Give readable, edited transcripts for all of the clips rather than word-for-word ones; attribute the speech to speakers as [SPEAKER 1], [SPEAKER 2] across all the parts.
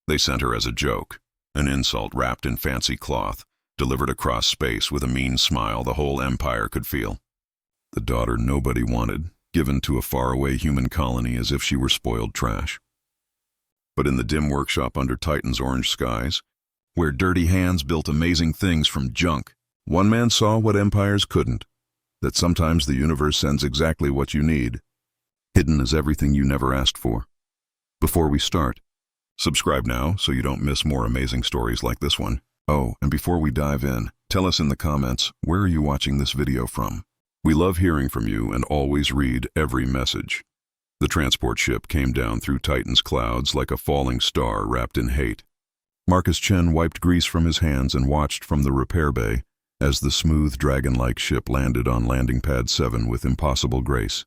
[SPEAKER 1] They sent her as a joke, an insult wrapped in fancy cloth, delivered across space with a mean smile the whole empire could feel. The daughter nobody wanted, given to a faraway human colony as if she were spoiled trash. But in the dim workshop under Titan's orange skies, where dirty hands built amazing things from junk, one man saw what empires couldn't, that sometimes the universe sends exactly what you need. Hidden is everything you never asked for. Before we start, subscribe now so you don't miss more amazing stories like this one. Oh, and before we dive in, tell us in the comments, where are you watching this video from? We love hearing from you and always read every message. The transport ship came down through Titan's clouds like a falling star wrapped in hate. Marcus Chen wiped grease from his hands and watched from the repair bay as the smooth, dragon-like ship landed on landing pad 7 with impossible grace.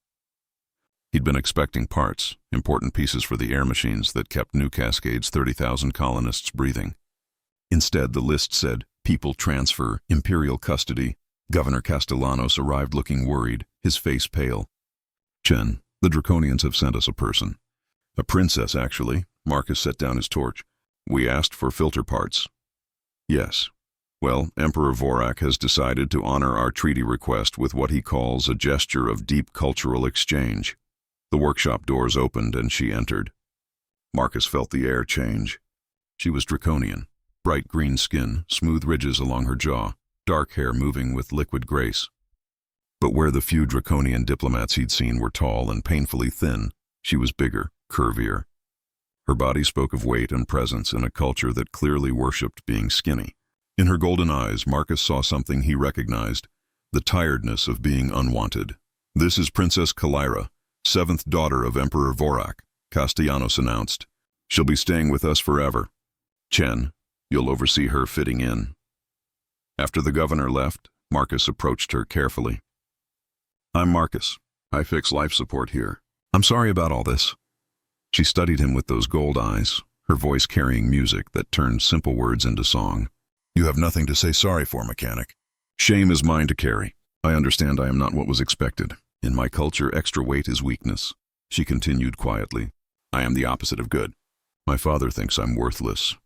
[SPEAKER 1] He'd been expecting parts, important pieces for the air machines that kept New Cascade's 30,000 colonists breathing. Instead, the list said, people transfer, imperial custody. Governor Castellanos arrived looking worried, his face pale. Chen, the Draconians have sent us a person. A princess, actually. Marcus set down his torch. We asked for filter parts. Yes. Well, Emperor Vorak has decided to honor our treaty request with what he calls a gesture of deep cultural exchange. The workshop doors opened and she entered. Marcus felt the air change. She was Draconian, bright green skin, smooth ridges along her jaw, dark hair moving with liquid grace. But where the few Draconian diplomats he'd seen were tall and painfully thin, she was bigger, curvier. Her body spoke of weight and presence in a culture that clearly worshipped being skinny. In her golden eyes, Marcus saw something he recognized, the tiredness of being unwanted. This is Princess Kalira, 7th daughter of Emperor Vorak, Castellanos announced. She'll be staying with us forever. Chen, you'll oversee her fitting in. After the governor left, Marcus approached her carefully. I'm Marcus. I fix life support here. I'm sorry about all this. She studied him with those gold eyes, her voice carrying music that turned simple words into song. You have nothing to say sorry for, mechanic. Shame is mine to carry. I understand I am not what was expected. In my culture, extra weight is weakness. She continued quietly. I am the opposite of good. My father thinks I'm worthless.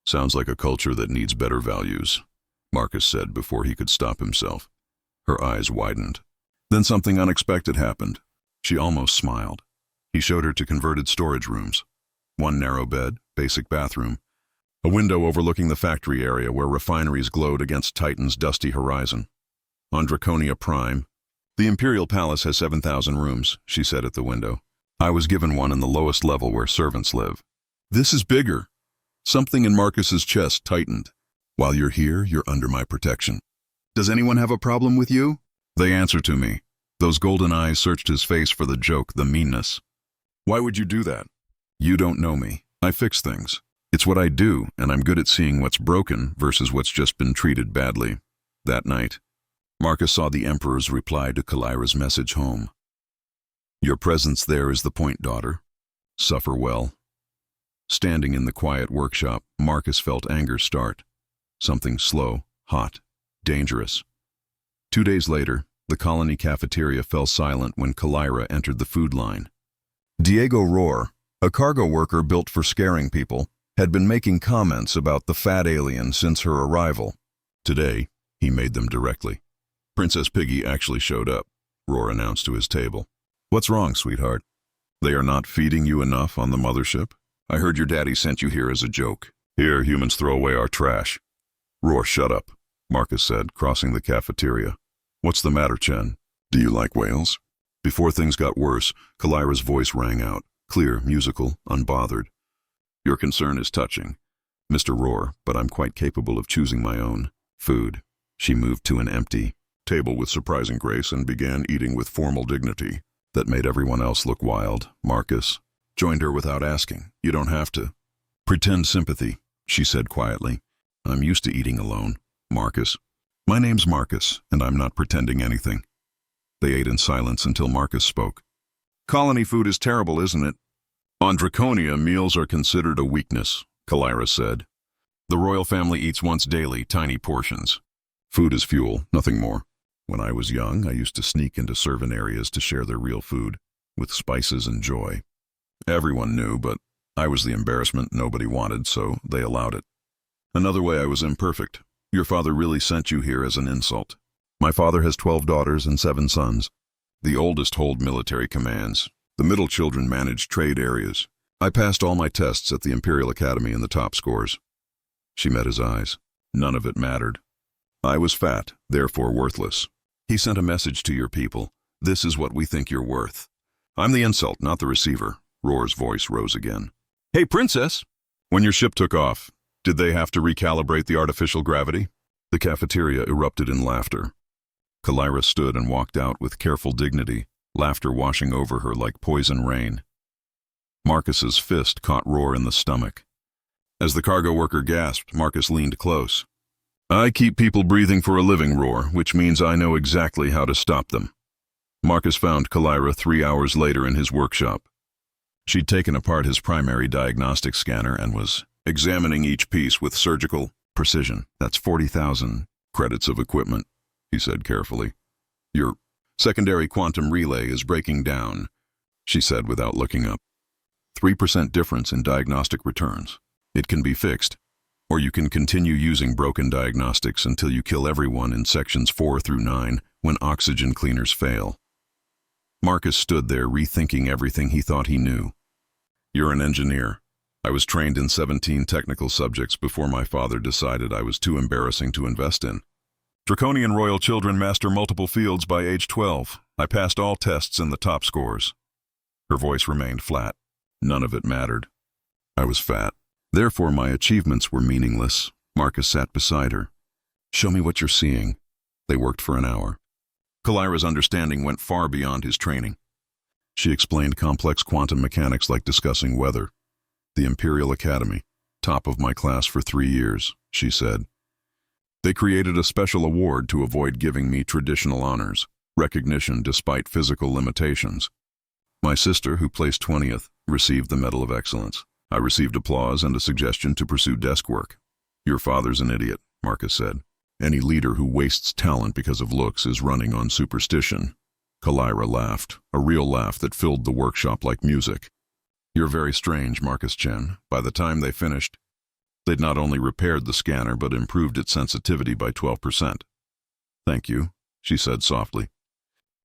[SPEAKER 1] Sounds like a culture that needs better values, Marcus said before he could stop himself. Her eyes widened. Then something unexpected happened. She almost smiled. He showed her to converted storage rooms. One narrow bed, basic bathroom. A window overlooking the factory area where refineries glowed against Titan's dusty horizon. On Draconia Prime, the Imperial Palace has 7,000 rooms, she said at the window. I was given one in the lowest level where servants live. This is bigger. Something in Marcus's chest tightened. While you're here, you're under my protection. Does anyone have a problem with you? They answered to me. Those golden eyes searched his face for the joke, the meanness. Why would you do that? You don't know me. I fix things. It's what I do, and I'm good at seeing what's broken versus what's just been treated badly. That night, Marcus saw the Emperor's reply to Kalira's message home. Your presence there is the point, daughter. Suffer well. Standing in the quiet workshop, Marcus felt anger start. Something slow, hot, dangerous. 2 days later, the colony cafeteria fell silent when Kalira entered the food line. Diego Rohr, a cargo worker built for scaring people, had been making comments about the fat alien since her arrival. Today, he made them directly. Princess Piggy actually showed up, Rohr announced to his table. What's wrong, sweetheart? They are not feeding you enough on the mothership? I heard your daddy sent you here as a joke. Here, humans throw away our trash. Rohr, shut up, Marcus said, crossing the cafeteria. What's the matter, Chen? Do you like whales? Before things got worse, Kalira's voice rang out, clear, musical, unbothered. Your concern is touching, Mr. Rohr, but I'm quite capable of choosing my own food. She moved to an empty table with surprising grace and began eating with formal dignity. That made everyone else look wild. Marcus joined her without asking. You don't have to. Pretend sympathy, she said quietly. I'm used to eating alone. Marcus. My name's Marcus, and I'm not pretending anything. They ate in silence until Marcus spoke. Colony food is terrible, isn't it? On Draconia, meals are considered a weakness, Kalira said. The royal family eats once daily, tiny portions. Food is fuel, nothing more. When I was young, I used to sneak into servant areas to share their real food, with spices and joy. Everyone knew, but I was the embarrassment nobody wanted, so they allowed it. Another way I was imperfect. Your father really sent you here as an insult. My father has 12 daughters and 7 sons. The oldest hold military commands. The middle children manage trade areas. I passed all my tests at the Imperial Academy in the top scores. She met his eyes. None of it mattered. I was fat, therefore worthless. He sent a message to your people. This is what we think you're worth. I'm the insult, not the receiver. Roar's voice rose again. Hey, princess! When your ship took off, did they have to recalibrate the artificial gravity? The cafeteria erupted in laughter. Kalira stood and walked out with careful dignity, laughter washing over her like poison rain. Marcus's fist caught Roar in the stomach. As the cargo worker gasped, Marcus leaned close. I keep people breathing for a living, Roar, which means I know exactly how to stop them. Marcus found Kalira 3 hours later in his workshop. She'd taken apart his primary diagnostic scanner and was examining each piece with surgical precision. That's 40,000 credits of equipment, he said carefully. Your secondary quantum relay is breaking down, she said without looking up. 3% difference in diagnostic returns. It can be fixed, or you can continue using broken diagnostics until you kill everyone in sections 4 through 9 when oxygen cleaners fail. Marcus stood there rethinking everything he thought he knew. You're an engineer. I was trained in 17 technical subjects before my father decided I was too embarrassing to invest in. Draconian royal children master multiple fields by age 12. I passed all tests in the top scores. Her voice remained flat. None of it mattered. I was fat. Therefore, my achievements were meaningless. Marcus sat beside her. Show me what you're seeing. They worked for an hour. Kalira's understanding went far beyond his training. She explained complex quantum mechanics like discussing weather. The Imperial Academy, top of my class for 3 years, she said. They created a special award to avoid giving me traditional honors, recognition despite physical limitations. My sister, who placed 20th, received the Medal of Excellence. I received applause and a suggestion to pursue desk work. Your father's an idiot, Marcus said. Any leader who wastes talent because of looks is running on superstition. Kalira laughed, a real laugh that filled the workshop like music. You're very strange, Marcus Chen. By the time they finished, they'd not only repaired the scanner but improved its sensitivity by 12%. Thank you, she said softly,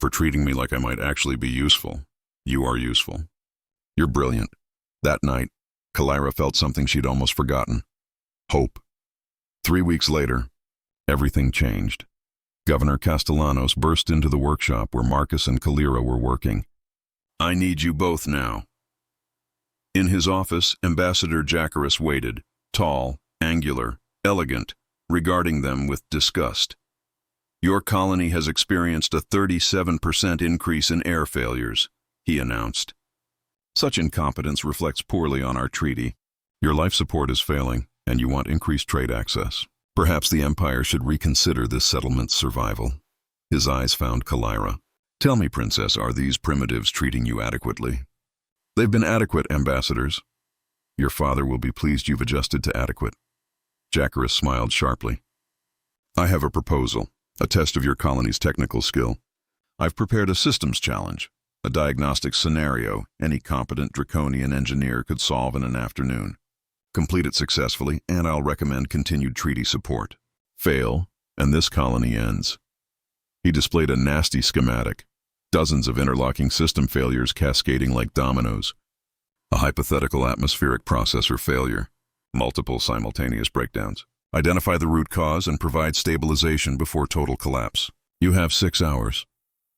[SPEAKER 1] for treating me like I might actually be useful. You are useful. You're brilliant. That night, Kalira felt something she'd almost forgotten. Hope. 3 weeks later, everything changed. Governor Castellanos burst into the workshop where Marcus and Kalira were working. I need you both now. In his office, Ambassador Jackaris waited, tall, angular, elegant, regarding them with disgust. Your colony has experienced a 37% increase in air failures, he announced. Such incompetence reflects poorly on our treaty. Your life support is failing, and you want increased trade access. Perhaps the Empire should reconsider this settlement's survival. His eyes found Kalira. Tell me, Princess, are these primitives treating you adequately? They've been adequate, ambassadors. Your father will be pleased you've adjusted to adequate. Jackaris smiled sharply. I have a proposal, a test of your colony's technical skill. I've prepared a systems challenge, a diagnostic scenario any competent draconian engineer could solve in an afternoon. Complete it successfully, and I'll recommend continued treaty support. Fail, and this colony ends. He displayed a nasty schematic, dozens of interlocking system failures cascading like dominoes. A hypothetical atmospheric processor failure, multiple simultaneous breakdowns. Identify the root cause and provide stabilization before total collapse. You have 6 hours.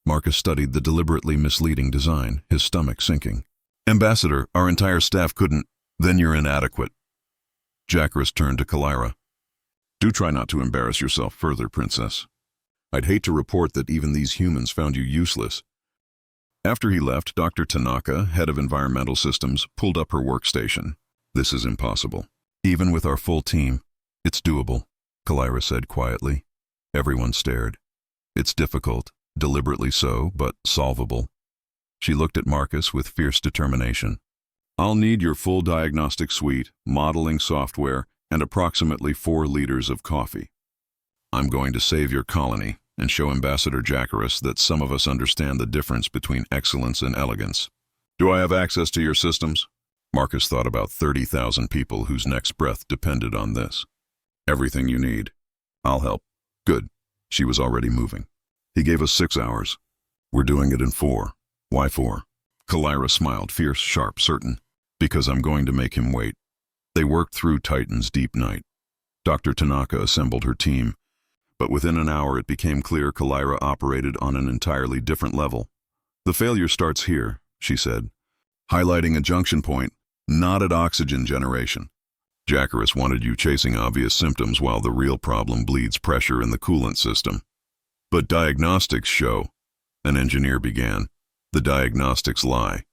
[SPEAKER 1] Marcus studied the deliberately misleading design, his stomach sinking. Ambassador, our entire staff couldn't. Then you're inadequate. Jackaris turned to Kalira. Do try not to embarrass yourself further, Princess. I'd hate to report that even these humans found you useless. After he left, Dr. Tanaka, head of environmental systems, pulled up her workstation. This is impossible. Even with our full team, it's doable, Kalira said quietly. Everyone stared. It's difficult, deliberately so, but solvable. She looked at Marcus with fierce determination. I'll need your full diagnostic suite, modeling software, and approximately 4 liters of coffee. I'm going to save your colony and show Ambassador Jackaris that some of us understand the difference between excellence and elegance. Do I have access to your systems? Marcus thought about 30,000 people whose next breath depended on this. Everything you need. I'll help. Good. She was already moving. He gave us 6 hours. We're doing it in 4. Why 4? Kalira smiled, fierce, sharp, certain. Because I'm going to make him wait. They worked through Titan's deep night. Dr. Tanaka assembled her team. But within an hour it became clear Kalira operated on an entirely different level. The failure starts here, she said, highlighting a junction point, not at oxygen generation. Jackarus wanted you chasing obvious symptoms while the real problem bleeds pressure in the coolant system. But diagnostics show, an engineer began, the diagnostics lie.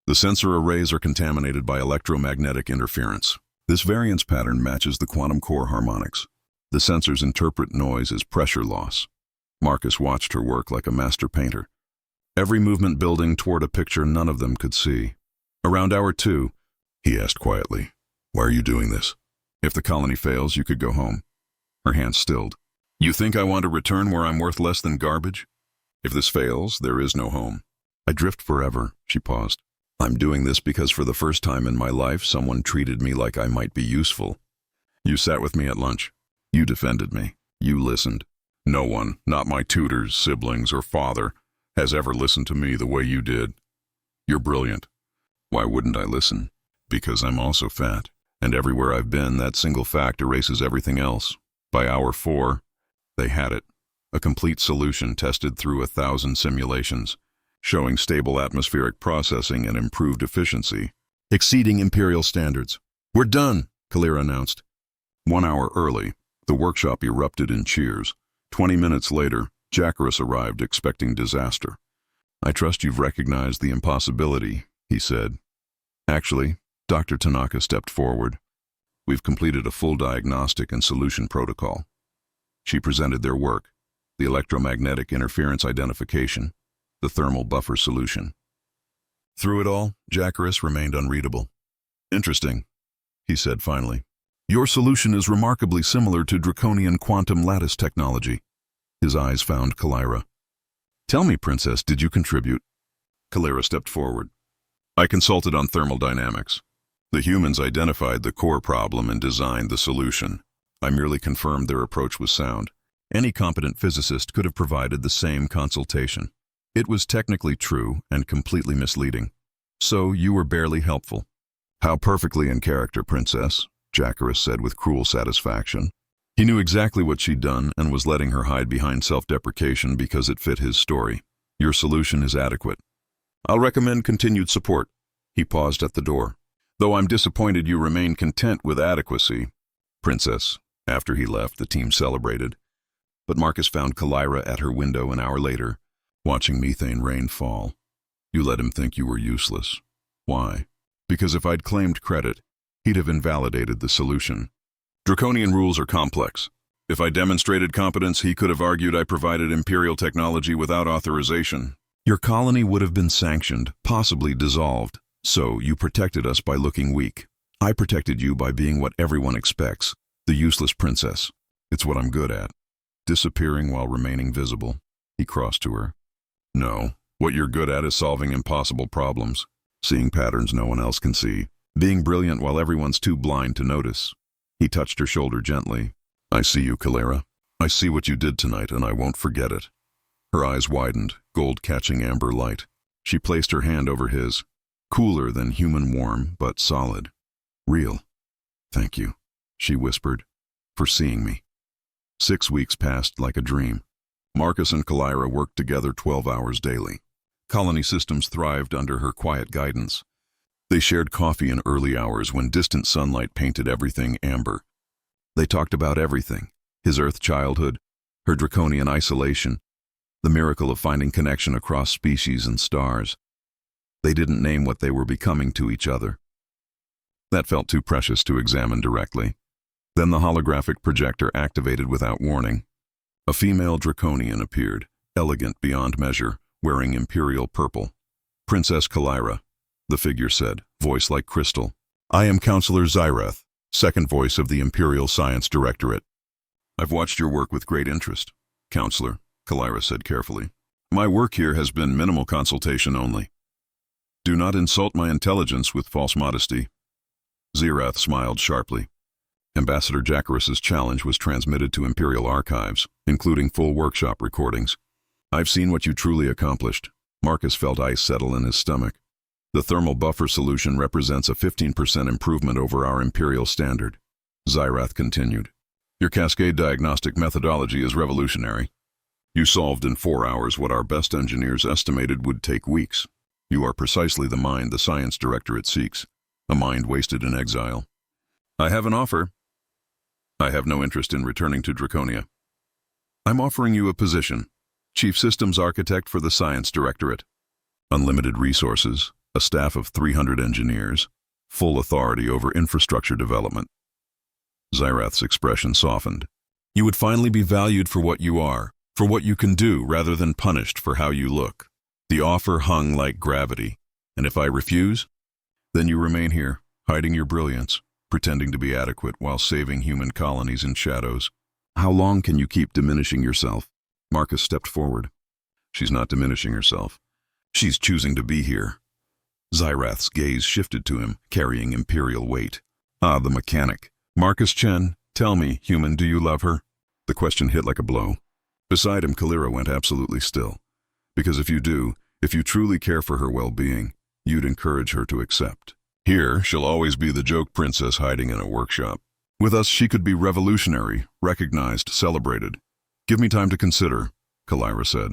[SPEAKER 1] The sensor arrays are contaminated by electromagnetic interference. This variance pattern matches the quantum core harmonics. The sensors interpret noise as pressure loss. Marcus watched her work like a master painter. Every movement building toward a picture none of them could see. Around hour 2, he asked quietly, "Why are you doing this? If the colony fails, you could go home." Her hands stilled. "You think I want to return where I'm worth less than garbage? If this fails, there is no home. I drift forever," she paused. "I'm doing this because for the first time in my life, someone treated me like I might be useful. You sat with me at lunch. You defended me. You listened. No one, not my tutors, siblings, or father, has ever listened to me the way you did. You're brilliant. Why wouldn't I listen? Because I'm also fat. And everywhere I've been, that single fact erases everything else. By hour 4, they had it. A complete solution tested through 1,000 simulations, showing stable atmospheric processing and improved efficiency, exceeding imperial standards. "We're done," Kalira announced. 1 hour early, the workshop erupted in cheers. 20 minutes later, Jackarus arrived expecting disaster. "I trust you've recognized the impossibility," he said. "Actually," Dr. Tanaka stepped forward. "We've completed a full diagnostic and solution protocol." She presented their work, the electromagnetic interference identification, the thermal buffer solution. Through it all, Jackarus remained unreadable. "Interesting," he said finally. "Your solution is remarkably similar to draconian quantum lattice technology." His eyes found Kalira. "Tell me, Princess, did you contribute?" Kalira stepped forward. "I consulted on thermal dynamics. The humans identified the core problem and designed the solution. I merely confirmed their approach was sound. Any competent physicist could have provided the same consultation. It was technically true and completely misleading. So you were barely helpful." "How perfectly in character, Princess," Jackarus said with cruel satisfaction. He knew exactly what she'd done and was letting her hide behind self-deprecation because it fit his story. "Your solution is adequate. I'll recommend continued support." He paused at the door. "Though I'm disappointed you remain content with adequacy, Princess." After he left, the team celebrated. But Marcus found Kalira at her window an hour later, watching methane rain fall. "You let him think you were useless. Why? Because if I'd claimed credit, he'd have invalidated the solution. Draconian rules are complex. If I demonstrated competence, he could have argued I provided imperial technology without authorization. Your colony would have been sanctioned, possibly dissolved. So you protected us by looking weak. I protected you by being what everyone expects, the useless princess. It's what I'm good at. Disappearing while remaining visible." He crossed to her. "No, what you're good at is solving impossible problems, seeing patterns no one else can see, being brilliant while everyone's too blind to notice." He touched her shoulder gently. "I see you, Kalira. I see what you did tonight, and I won't forget it." Her eyes widened, gold catching amber light. She placed her hand over his, cooler than human warm, but solid. "Real. Thank you," she whispered, "for seeing me." 6 weeks passed like a dream. Marcus and Kalira worked together 12 hours daily. Colony systems thrived under her quiet guidance. They shared coffee in early hours when distant sunlight painted everything amber. They talked about everything: his Earth childhood, her draconian isolation, the miracle of finding connection across species and stars. They didn't name what they were becoming to each other. That felt too precious to examine directly. Then the holographic projector activated without warning. A female draconian appeared, elegant beyond measure, wearing imperial purple. "Princess Kalira," the figure said, voice like crystal. "I am Counselor Zyreth, second voice of the Imperial Science Directorate." "I've watched your work with great interest, Counselor," Kalira said carefully. "My work here has been minimal consultation only." Do not insult my intelligence with false modesty. Zirath smiled sharply. Ambassador Jackarus's challenge was transmitted to Imperial archives, including full workshop recordings. I've seen what you truly accomplished. Marcus felt ice settle in his stomach. The thermal buffer solution represents a 15% improvement over our Imperial standard. Zirath continued. Your cascade diagnostic methodology is revolutionary. You solved in 4 hours what our best engineers estimated would take weeks. You are precisely the mind the science directorate seeks, a mind wasted in exile. I have an offer. I have no interest in returning to Draconia. I'm offering you a position, Chief Systems Architect for the Science Directorate. Unlimited resources, a staff of 300 engineers, full authority over infrastructure development. Zirath's expression softened. You would finally be valued for what you are, for what you can do, rather than punished for how you look. The offer hung like gravity, and if I refuse, then you remain here, hiding your brilliance, pretending to be adequate while saving human colonies in shadows. How long can you keep diminishing yourself? Marcus stepped forward. She's not diminishing herself. She's choosing to be here. Zirath's gaze shifted to him, carrying imperial weight. Ah, the mechanic. Marcus Chen, tell me, human, do you love her? The question hit like a blow. Beside him, Kalira went absolutely still. Because if you do, if you truly care for her well-being, you'd encourage her to accept. Here, she'll always be the joke princess hiding in a workshop. With us, she could be revolutionary, recognized, celebrated. Give me time to consider, Kalira said.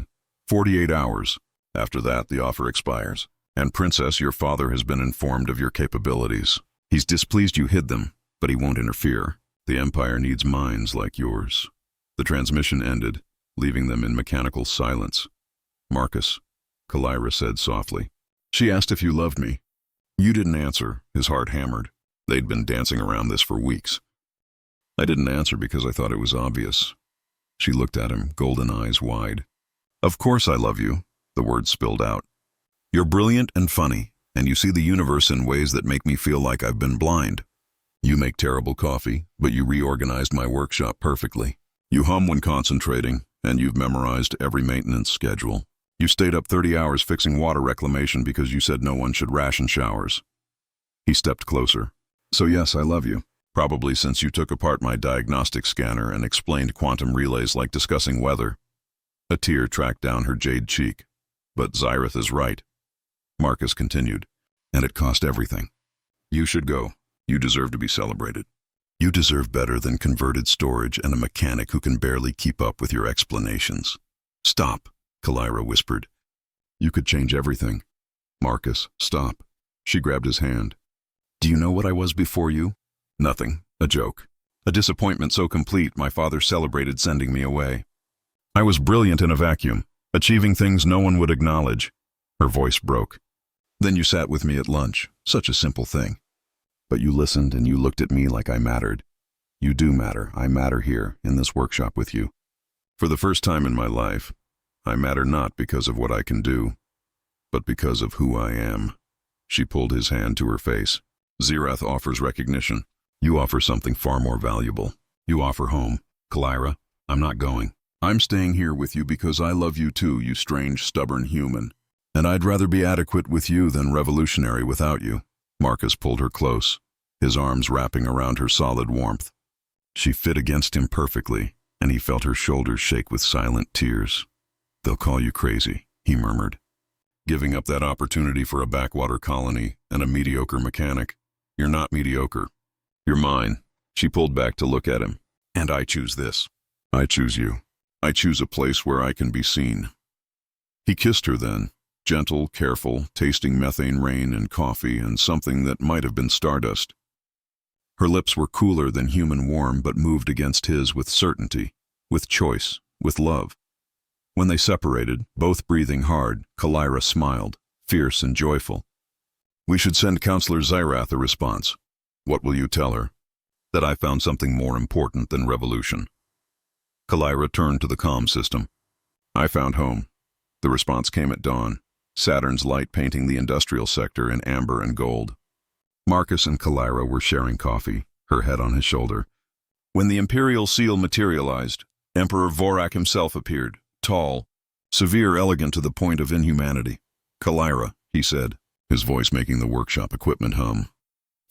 [SPEAKER 1] 48 hours. After that, the offer expires. And Princess, your father has been informed of your capabilities. He's displeased you hid them, but he won't interfere. The Empire needs minds like yours. The transmission ended, leaving them in mechanical silence. Marcus, Kalira said softly. She asked if you loved me. You didn't answer, his heart hammered. They'd been dancing around this for weeks. I didn't answer because I thought it was obvious. She looked at him, golden eyes wide. Of course I love you, the words spilled out. You're brilliant and funny, and you see the universe in ways that make me feel like I've been blind. You make terrible coffee, but you reorganized my workshop perfectly. You hum when concentrating, and you've memorized every maintenance schedule. You stayed up 30 hours fixing water reclamation because you said no one should ration showers. He stepped closer. So yes, I love you. Probably since you took apart my diagnostic scanner and explained quantum relays like discussing weather. A tear tracked down her jade cheek. But Zirath is right. Marcus continued. And it cost everything. You should go. You deserve to be celebrated. You deserve better than converted storage and a mechanic who can barely keep up with your explanations. Stop, Kalira whispered. You could change everything. Marcus, stop. She grabbed his hand. Do you know what I was before you? Nothing. A joke. A disappointment so complete my father celebrated sending me away. I was brilliant in a vacuum, achieving things no one would acknowledge. Her voice broke. Then you sat with me at lunch. Such a simple thing. But you listened and you looked at me like I mattered. You do matter. I matter here, in this workshop with you. For the first time in my life, I matter not because of what I can do, but because of who I am. She pulled his hand to her face. Zirath offers recognition. You offer something far more valuable. You offer home. Kalira, I'm not going. I'm staying here with you because I love you too, you strange, stubborn human. And I'd rather be adequate with you than revolutionary without you. Marcus pulled her close, his arms wrapping around her solid warmth. She fit against him perfectly, and he felt her shoulders shake with silent tears. They'll call you crazy, he murmured. Giving up that opportunity for a backwater colony and a mediocre mechanic. You're not mediocre. You're mine. She pulled back to look at him. And I choose this. I choose you. I choose a place where I can be seen. He kissed her then, gentle, careful, tasting methane rain and coffee and something that might have been stardust. Her lips were cooler than human warm but moved against his with certainty, with choice, with love. When they separated, both breathing hard, Kalira smiled, fierce and joyful. We should send Counselor Zirath a response. What will you tell her? That I found something more important than revolution. Kalira turned to the comm system. I found home. The response came at dawn, Saturn's light painting the industrial sector in amber and gold. Marcus and Kalira were sharing coffee, her head on his shoulder. When the Imperial seal materialized, Emperor Vorak himself appeared, tall, severe, elegant to the point of inhumanity. Kalira, he said, his voice making the workshop equipment hum.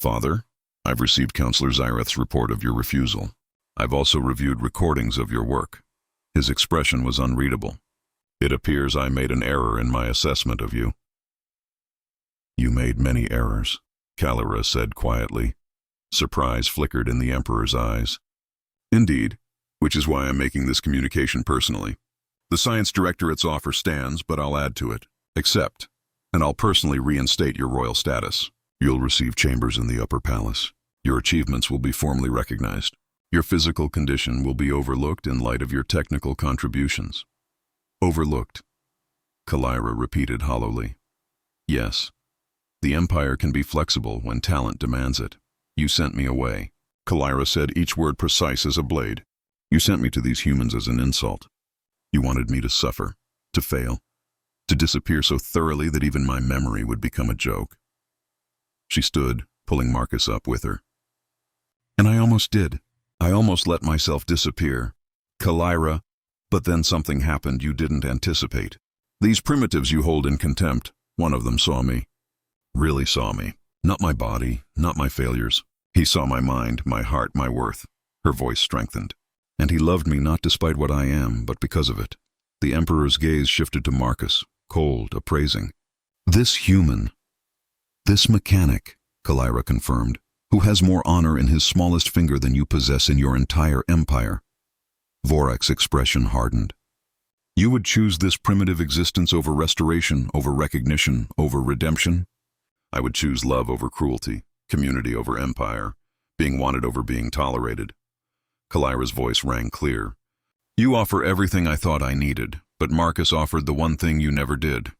[SPEAKER 1] "Father, I've received Counselor Zyreth's report of your refusal. I've also reviewed recordings of your work." His expression was unreadable. "It appears I made an error in my assessment of you." "You made many errors," Kalira said quietly. Surprise flickered in the Emperor's eyes. "Indeed, which is why I'm making this communication personally. The Science Directorate's offer stands, but I'll add to it. Accept, and I'll personally reinstate your royal status. You'll receive chambers in the upper palace. Your achievements will be formally recognized. Your physical condition will be overlooked in light of your technical contributions." "Overlooked," Kalira repeated hollowly. "Yes. The Empire can be flexible when talent demands it. You sent me away," Kalira said, each word precise as a blade. "You sent me to these humans as an insult. You wanted me to suffer, to fail, to disappear so thoroughly that even my memory would become a joke." She stood, pulling Marcus up with her. "And I almost did. I almost let myself disappear, Kalira, but then something happened you didn't anticipate. These primitives you hold in contempt, one of them saw me. Really saw me. Not my body, not my failures. He saw my mind, my heart, my worth." Her voice strengthened. "And he loved me not despite what I am, but because of it." The Emperor's gaze shifted to Marcus, cold, appraising. "This human, this mechanic," Kalira confirmed, "who has more honor in his smallest finger than you possess in your entire empire." Vorak's expression hardened. "You would choose this primitive existence over restoration, over recognition, over redemption?" "I would choose love over cruelty, community over empire, being wanted over being tolerated." Kalira's voice rang clear. "You offer everything I thought I needed, but Marcus offered the one thing you never did.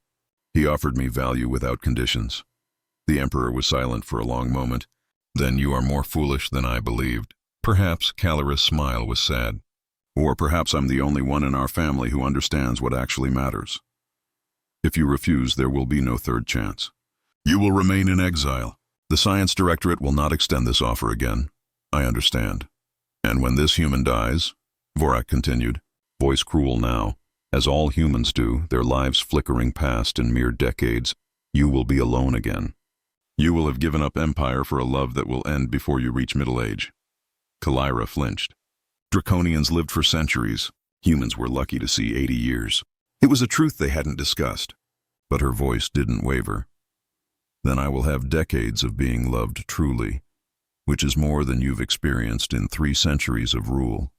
[SPEAKER 1] He offered me value without conditions." The Emperor was silent for a long moment. "Then you are more foolish than I believed." Perhaps Kalira's smile was sad. "Or perhaps I'm the only one in our family who understands what actually matters. If you refuse, there will be no third chance. You will remain in exile. The Science Directorate will not extend this offer again. I understand. And when this human dies," Vorak continued, voice cruel now, "as all humans do, their lives flickering past in mere decades, you will be alone again. You will have given up empire for a love that will end before you reach middle age." Kalira flinched. Draconians lived for centuries. Humans were lucky to see 80 years. It was a truth they hadn't discussed. But her voice didn't waver. "Then I will have decades of being loved truly, which is more than you've experienced in 3 centuries of rule."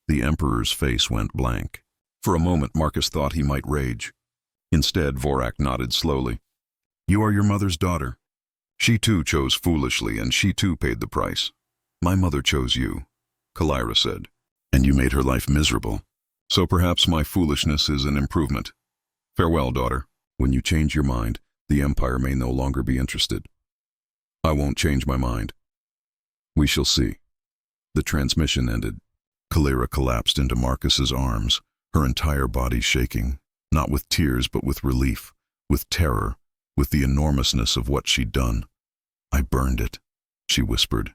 [SPEAKER 1] The Emperor's face went blank. For a moment Marcus thought he might rage. Instead, Vorak nodded slowly. "You are your mother's daughter. She too chose foolishly, and she too paid the price. My mother chose you," Kalira said, "and you made her life miserable. So perhaps my foolishness is an improvement. Farewell, daughter. When you change your mind, the Empire may no longer be interested." "I won't change my mind." "We shall see." The transmission ended. Kalira collapsed into Marcus's arms, her entire body shaking, not with tears but with relief, with terror, with the enormousness of what she'd done. "I burned it," she whispered.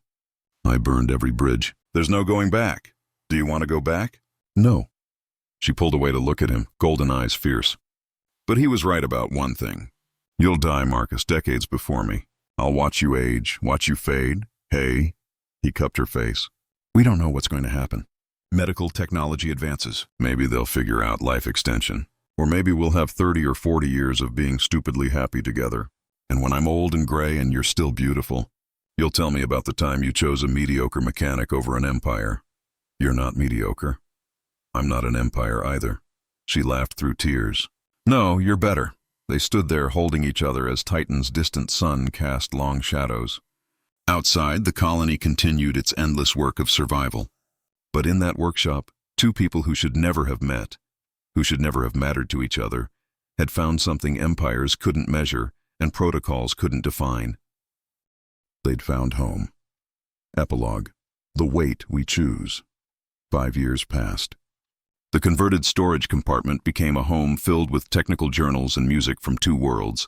[SPEAKER 1] "I burned every bridge. There's no going back. Do you want to go back?" "No." She pulled away to look at him, golden eyes fierce. "But he was right about one thing. You'll die, Marcus, decades before me. I'll watch you age, watch you fade. Hey." He cupped her face. "We don't know what's going to happen. Medical technology advances. Maybe they'll figure out life extension. Or maybe we'll have 30 or 40 years of being stupidly happy together. And when I'm old and gray and you're still beautiful, you'll tell me about the time you chose a mediocre mechanic over an empire. You're not mediocre. I'm not an empire either." She laughed through tears. "No, you're better." They stood there holding each other as Titan's distant sun cast long shadows. Outside, the colony continued its endless work of survival. But in that workshop, 2 people who should never have met, who should never have mattered to each other, had found something empires couldn't measure and protocols couldn't define. They'd found home. Epilogue. The weight we choose. 5 years passed. The converted storage compartment became a home filled with technical journals and music from 2 worlds.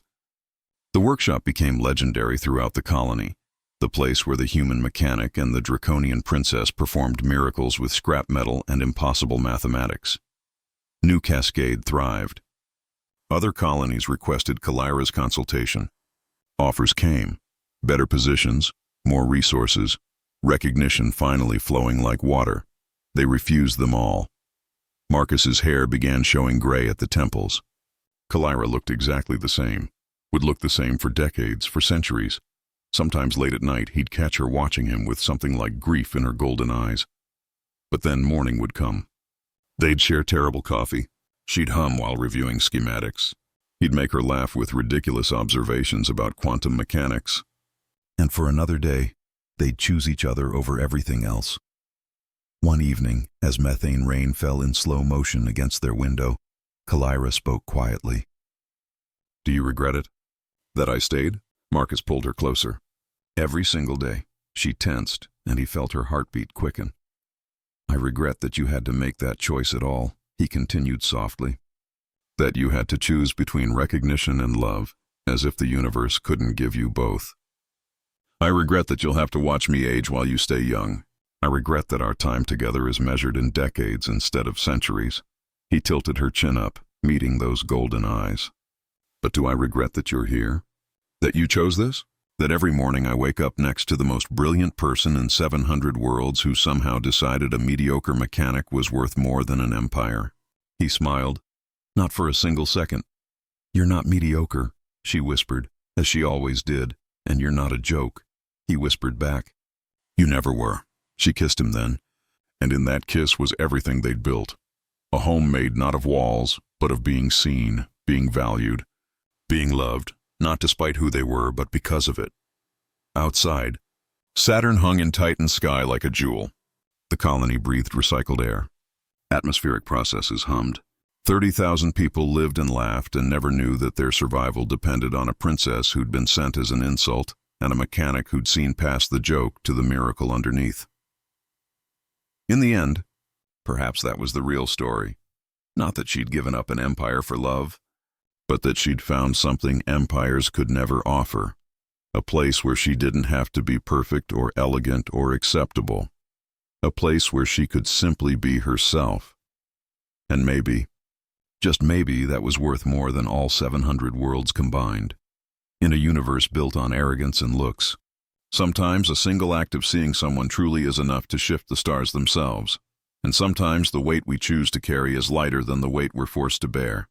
[SPEAKER 1] The workshop became legendary throughout the colony, the place where the human mechanic and the draconian princess performed miracles with scrap metal and impossible mathematics. New Cascade thrived. Other colonies requested Kalira's consultation. Offers came. Better positions, more resources, recognition finally flowing like water. They refused them all. Marcus's hair began showing gray at the temples. Kalira looked exactly the same, would look the same for decades, for centuries. Sometimes late at night, he'd catch her watching him with something like grief in her golden eyes. But then morning would come. They'd share terrible coffee. She'd hum while reviewing schematics. He'd make her laugh with ridiculous observations about quantum mechanics. And for another day, they'd choose each other over everything else. One evening, as methane rain fell in slow motion against their window, Kalira spoke quietly. "Do you regret it? That I stayed?" Marcus pulled her closer. Every single day, she tensed, and he felt her heartbeat quicken. "I regret that you had to make that choice at all," he continued softly. "That you had to choose between recognition and love, as if the universe couldn't give you both. I regret that you'll have to watch me age while you stay young. I regret that our time together is measured in decades instead of centuries." He tilted her chin up, meeting those golden eyes. "But do I regret that you're here? That you chose this? That every morning I wake up next to the most brilliant person in 700 worlds who somehow decided a mediocre mechanic was worth more than an empire?" He smiled. "Not for a single second." "You're not mediocre," she whispered, as she always did, "and you're not a joke," he whispered back. "You never were." She kissed him then, and in that kiss was everything they'd built. A home made not of walls, but of being seen, being valued, being loved, not despite who they were, but because of it. Outside, Saturn hung in Titan sky like a jewel. The colony breathed recycled air. Atmospheric processes hummed. 30,000 people lived and laughed and never knew that their survival depended on a princess who'd been sent as an insult and a mechanic who'd seen past the joke to the miracle underneath. In the end, perhaps that was the real story. Not that she'd given up an empire for love, but that she'd found something empires could never offer. A place where she didn't have to be perfect or elegant or acceptable. A place where she could simply be herself. And maybe, just maybe, that was worth more than all 700 worlds combined. In a universe built on arrogance and looks, sometimes a single act of seeing someone truly is enough to shift the stars themselves. And sometimes the weight we choose to carry is lighter than the weight we're forced to bear.